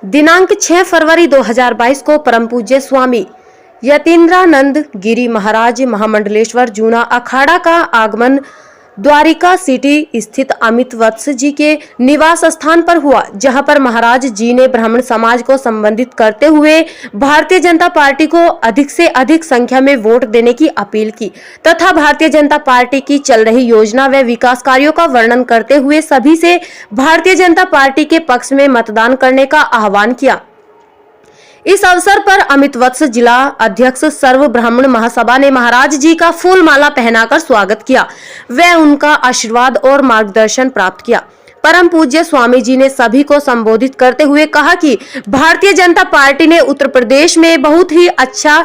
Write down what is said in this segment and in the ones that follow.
दिनांक 6 फरवरी 2022 को परम पूज्य स्वामी यतीन्द्रानंद गिरी महाराज महामंडलेश्वर जूना अखाड़ा का आगमन द्वारिका सिटी स्थित अमित वत्स जी के निवास स्थान पर हुआ, जहां पर महाराज जी ने ब्राह्मण समाज को संबोधित करते हुए भारतीय जनता पार्टी को अधिक से अधिक संख्या में वोट देने की अपील की तथा भारतीय जनता पार्टी की चल रही योजना व विकास कार्यों का वर्णन करते हुए सभी से भारतीय जनता पार्टी के पक्ष में मतदान करने का आह्वान किया। इस अवसर पर अमित वत्स जिला अध्यक्ष सर्व ब्राह्मण महासभा ने महाराज जी का फूल माला पहनाकर स्वागत किया व उनका आशीर्वाद और मार्गदर्शन प्राप्त किया। परम पूज्य स्वामी जी ने सभी को संबोधित करते हुए कहा कि भारतीय जनता पार्टी ने उत्तर प्रदेश में बहुत ही अच्छा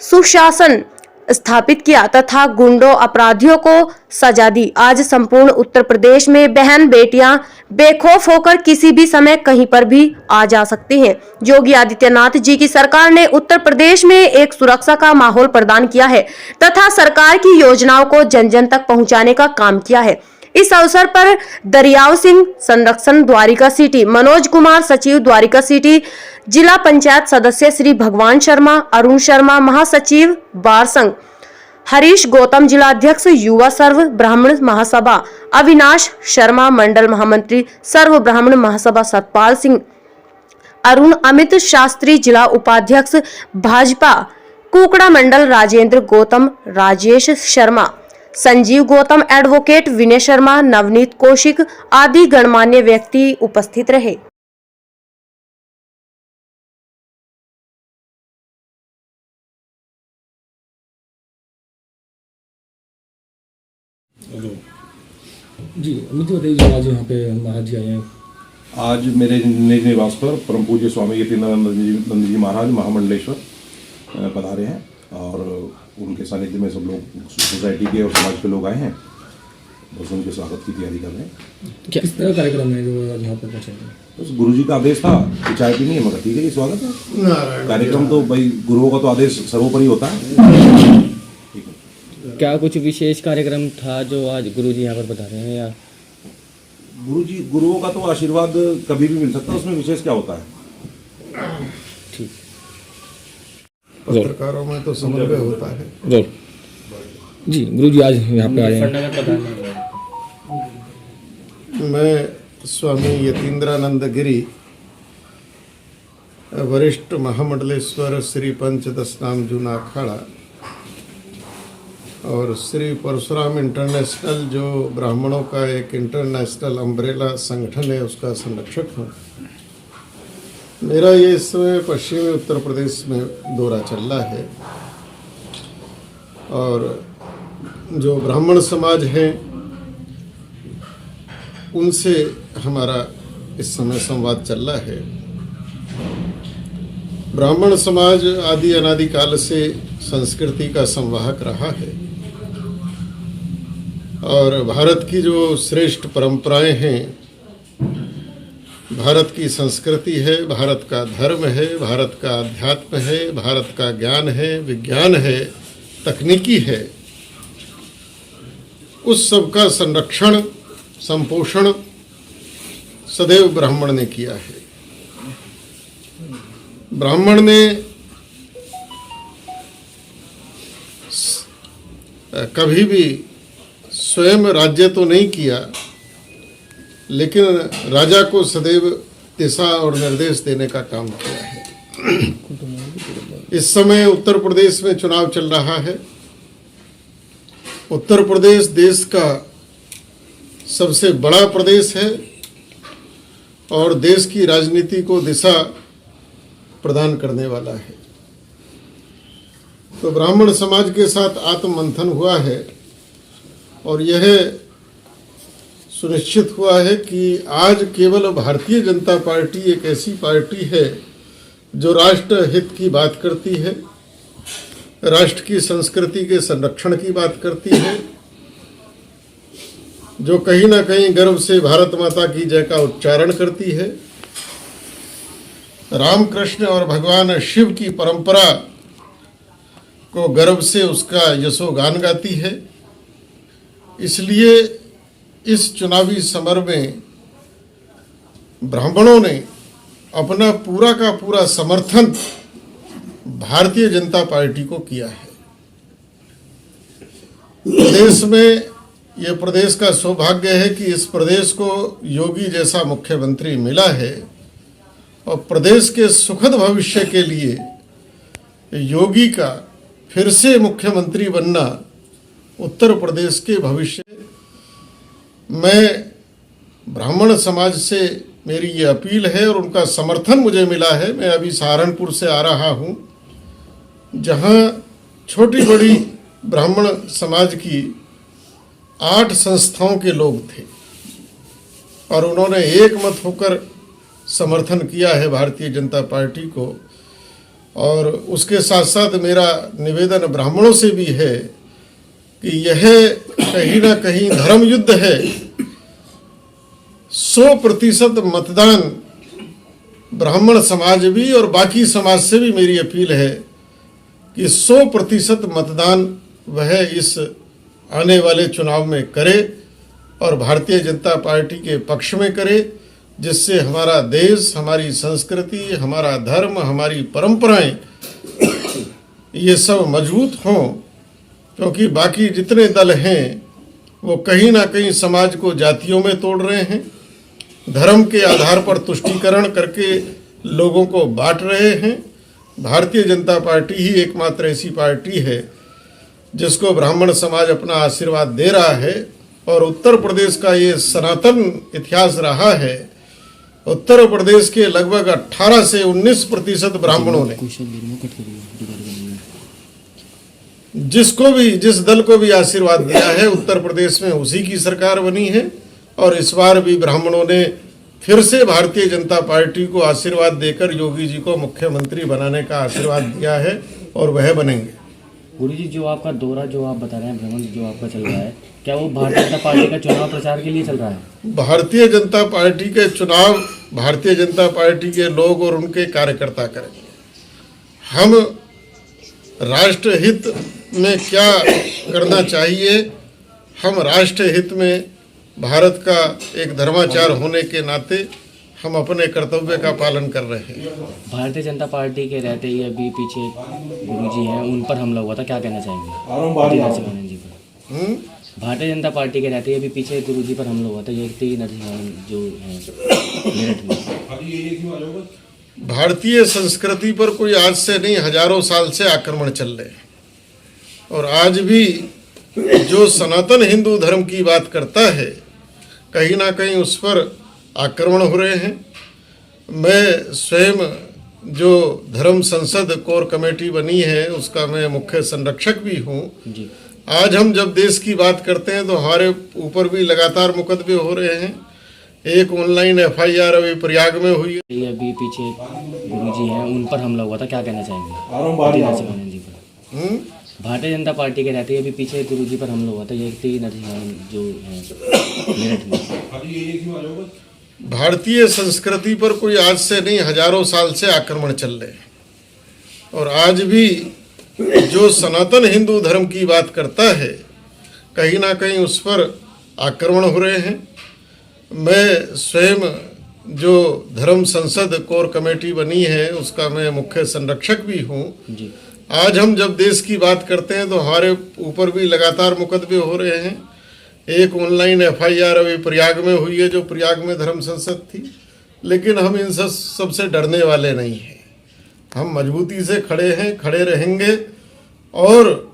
सुशासन स्थापित किया तथा गुंडों अपराधियों को सजा दी। आज संपूर्ण उत्तर प्रदेश में बहन बेटियां बेखौफ होकर किसी भी समय कहीं पर भी आ जा सकती हैं। योगी आदित्यनाथ जी की सरकार ने उत्तर प्रदेश में एक सुरक्षा का माहौल प्रदान किया है तथा सरकार की योजनाओं को जन जन तक पहुंचाने का काम किया है। इस अवसर पर दरियाव सिंह संरक्षण द्वारिका सिटी, मनोज कुमार सचिव द्वारिका सिटी, जिला पंचायत सदस्य श्री भगवान शर्मा, अरुण शर्मा महासचिव बार संघ, हरीश गौतम जिला अध्यक्ष युवा सर्व ब्राह्मण महासभा, अविनाश शर्मा मंडल महामंत्री सर्व ब्राह्मण महासभा सतपाल सिंह, अरुण अमित शास्त्री जिला उपाध्यक्ष भाजपा कुकड़ा मंडल, राजेंद्र गौतम, राजेश शर्मा, संजीव गौतम, एडवोकेट विनय शर्मा, नवनीत कौशिक आदि गणमान्य व्यक्ति उपस्थित रहे। जी अमित बताइए, आज यहाँ पे महाराज जी आए हैं। आज मेरे निज निवास पर परम पूज्य स्वामी यतीन्द्रानंद जी महाराज महामंडलेश्वर पधारे हैं और उनके सानिध्य में सब लोग सोसाइटी के और समाज के लोग आए हैं, बस उनके स्वागत की तैयारी कर रहे हैं। किस तरह कार्यक्रम है जो आज यहाँ पे पहुँचे? बस गुरु जी का आदेश था कि चाय पीनी है, मगर ठीक है, ये स्वागत है। कार्यक्रम तो भाई गुरुओं का तो आदेश सर्वोपरि होता है। क्या कुछ विशेष कार्यक्रम था जो आज गुरुजी यहाँ पर बता रहे हैं? या गुरुओं का तो आशीर्वाद कभी भी मिल सकता है, उसमें विशेष क्या होता है? ठीक, पत्रकारों में तो समन्वय होता है। जी गुरुजी आज यहाँ पे आए हैं। मैं स्वामी यतीन्द्रानंद गिरी वरिष्ठ महामंडलेश्वर श्री पंचदश नाम जूना अखाड़ा और श्री परशुराम इंटरनेशनल जो ब्राह्मणों का एक इंटरनेशनल अम्ब्रेला संगठन है, उसका संरक्षक हूँ। मेरा ये इस समय पश्चिमी उत्तर प्रदेश में दौरा चल रहा है और जो ब्राह्मण समाज हैं उनसे हमारा इस समय संवाद चल रहा है। ब्राह्मण समाज आदि अनादि काल से संस्कृति का संवाहक रहा है और भारत की जो श्रेष्ठ परंपराएं हैं, भारत की संस्कृति है, भारत का धर्म है, भारत का अध्यात्म है, भारत का ज्ञान है, विज्ञान है, तकनीकी है, उस सब का संरक्षण संपोषण सदैव ब्राह्मण ने किया है। ब्राह्मण ने कभी भी स्वयं राज्य तो नहीं किया, लेकिन राजा को सदैव दिशा और निर्देश देने का काम किया है। इस समय उत्तर प्रदेश में चुनाव चल रहा है। उत्तर प्रदेश देश का सबसे बड़ा प्रदेश है और देश की राजनीति को दिशा प्रदान करने वाला है। तो ब्राह्मण समाज के साथ आत्ममंथन हुआ है और यह सुनिश्चित हुआ है कि आज केवल भारतीय जनता पार्टी एक ऐसी पार्टी है जो राष्ट्र हित की बात करती है, राष्ट्र की संस्कृति के संरक्षण की बात करती है, जो कहीं ना कहीं गर्व से भारत माता की जय का उच्चारण करती है, रामकृष्ण और भगवान शिव की परंपरा को गर्व से उसका यशोगान गाती है। इसलिए इस चुनावी समर में ब्राह्मणों ने अपना पूरा का पूरा समर्थन भारतीय जनता पार्टी को किया है। प्रदेश में ये प्रदेश का सौभाग्य है कि इस प्रदेश को योगी जैसा मुख्यमंत्री मिला है और प्रदेश के सुखद भविष्य के लिए योगी का फिर से मुख्यमंत्री बनना उत्तर प्रदेश के भविष्य। मैं ब्राह्मण समाज से मेरी ये अपील है और उनका समर्थन मुझे मिला है। मैं अभी सहारनपुर से आ रहा हूँ, जहाँ छोटी बड़ी ब्राह्मण समाज की 8 संस्थाओं के लोग थे और उन्होंने एक मत होकर समर्थन किया है भारतीय जनता पार्टी को। और उसके साथ साथ मेरा निवेदन ब्राह्मणों से भी है कि यह कहीं ना कहीं धर्म युद्ध है। 100% मतदान ब्राह्मण समाज भी और बाकी समाज से भी मेरी अपील है कि 100% मतदान वह इस आने वाले चुनाव में करे और भारतीय जनता पार्टी के पक्ष में करे, जिससे हमारा देश, हमारी संस्कृति, हमारा धर्म, हमारी परंपराएं ये सब मजबूत हों। क्योंकि बाकी जितने दल हैं वो कहीं ना कहीं समाज को जातियों में तोड़ रहे हैं, धर्म के आधार पर तुष्टीकरण करके लोगों को बांट रहे हैं। भारतीय जनता पार्टी ही एकमात्र ऐसी पार्टी है जिसको ब्राह्मण समाज अपना आशीर्वाद दे रहा है। और उत्तर प्रदेश का ये सनातन इतिहास रहा है। उत्तर प्रदेश के लगभग 18 से 19% ब्राह्मणों ने जिस दल को भी आशीर्वाद दिया है उत्तर प्रदेश में उसी की सरकार बनी है। और इस बार भी ब्राह्मणों ने फिर से भारतीय जनता पार्टी को आशीर्वाद देकर योगी जी को मुख्यमंत्री बनाने का आशीर्वाद दिया है और वह बनेंगे। गुरुजी, जो आपका दौरा जो आप बता रहे हैं, भ्रमण जो आपका चल रहा है, क्या वो भारतीय जनता पार्टी का चुनाव प्रचार के लिए चल रहा है? भारतीय जनता पार्टी के चुनाव भारतीय जनता पार्टी के लोग और उनके कार्यकर्ता करेंगे। हम राष्ट्र हित में क्या करना चाहिए, हम राष्ट्र हित में भारत का एक धर्माचार होने के नाते हम अपने कर्तव्य का पालन कर रहे हैं। भारतीय जनता पार्टी के रहते ही अभी पीछे गुरुजी हैं, उन पर हमला हुआ था, क्या कहना चाहेंगे? जी पर भारतीय जनता पार्टी के रहते ही अभी पीछे गुरुजी पर हमला हुआ था, ये जो है मेरठ में। भारतीय संस्कृति पर कोई आज से नहीं, हजारों साल से आक्रमण चल रहे हैं। और आज भी जो सनातन हिंदू धर्म की बात करता है, कहीं ना कहीं उस पर आक्रमण हो रहे हैं। मैं स्वयं जो धर्म संसद कोर कमेटी बनी है उसका मैं मुख्य संरक्षक भी हूँ। आज हम जब देश की बात करते हैं तो हमारे ऊपर भी लगातार मुकदमे हो रहे हैं। एक ऑनलाइन FIR अभी प्रयाग में हुई है। अभी पीछे गुरुजी हैं, उन पर हमला हुआ था, क्या कहना चाहेंगे? जी पर भारतीय जनता पार्टी के रहते ही अभी पीछे गुरुजी पर हमला हुआ था, ये जो है मेरठ में। भारतीय संस्कृति पर कोई आज से नहीं, हजारों साल से आक्रमण चल रहे हैं। और आज भी जो सनातन हिंदू धर्म की बात करता है, कहीं ना कहीं उस पर आक्रमण हो रहे हैं। मैं स्वयं जो धर्म संसद कोर कमेटी बनी है उसका मैं मुख्य संरक्षक भी हूँ। आज हम जब देश की बात करते हैं तो हमारे ऊपर भी लगातार मुकदमे हो रहे हैं। एक ऑनलाइन FIR अभी प्रयाग में हुई है, जो प्रयाग में धर्म संसद थी। लेकिन हम इन सबसे डरने वाले नहीं हैं। हम मजबूती से खड़े हैं, खड़े रहेंगे। और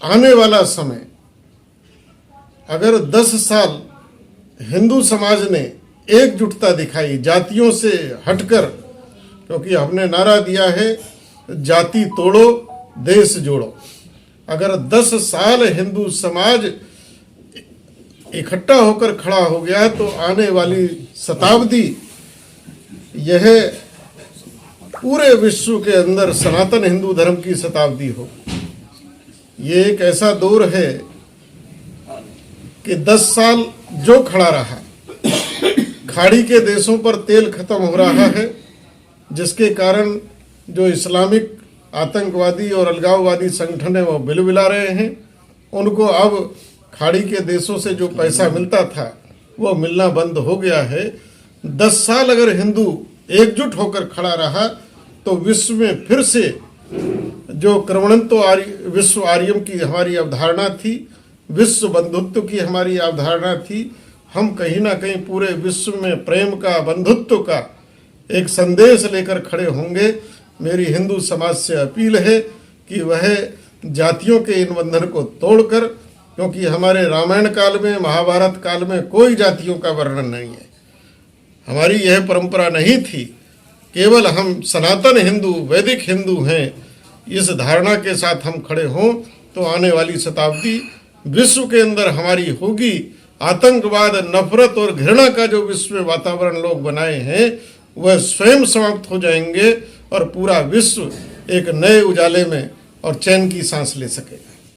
आने वाला समय, अगर 10 साल हिंदू समाज ने एकजुटता दिखाई, जातियों से हटकर, क्योंकि हमने नारा दिया है जाति तोड़ो देश जोड़ो। अगर 10 साल हिंदू समाज इकट्ठा होकर खड़ा हो गया तो आने वाली शताब्दी यह पूरे विश्व के अंदर सनातन हिंदू धर्म की शताब्दी हो। ये एक ऐसा दौर है कि 10 साल जो खड़ा रहा, खाड़ी के देशों पर तेल खत्म हो रहा है, जिसके कारण जो इस्लामिक आतंकवादी और अलगाववादी संगठन है वो बिलबिला रहे हैं। उनको अब खाड़ी के देशों से जो पैसा मिलता था वो मिलना बंद हो गया है। 10 साल अगर हिंदू एकजुट होकर खड़ा रहा तो विश्व में फिर से जो क्रमणंतो विश्व आर्यम की हमारी अवधारणा थी, विश्व बंधुत्व की हमारी अवधारणा थी, हम कहीं ना कहीं पूरे विश्व में प्रेम का, बंधुत्व का एक संदेश लेकर खड़े होंगे। मेरी हिंदू समाज से अपील है कि वह जातियों के इन बंधन को तोड़कर, क्योंकि हमारे रामायण काल में, महाभारत काल में कोई जातियों का वर्णन नहीं है, हमारी यह परंपरा नहीं थी, केवल हम सनातन हिंदू, वैदिक हिंदू हैं। इस धारणा के साथ हम खड़े हों तो आने वाली शताब्दी विश्व के अंदर हमारी होगी। आतंकवाद, नफरत और घृणा का जो विश्व में वातावरण लोग बनाए हैं वह स्वयं समाप्त हो जाएंगे और पूरा विश्व एक नए उजाले में और चैन की सांस ले सकेगा।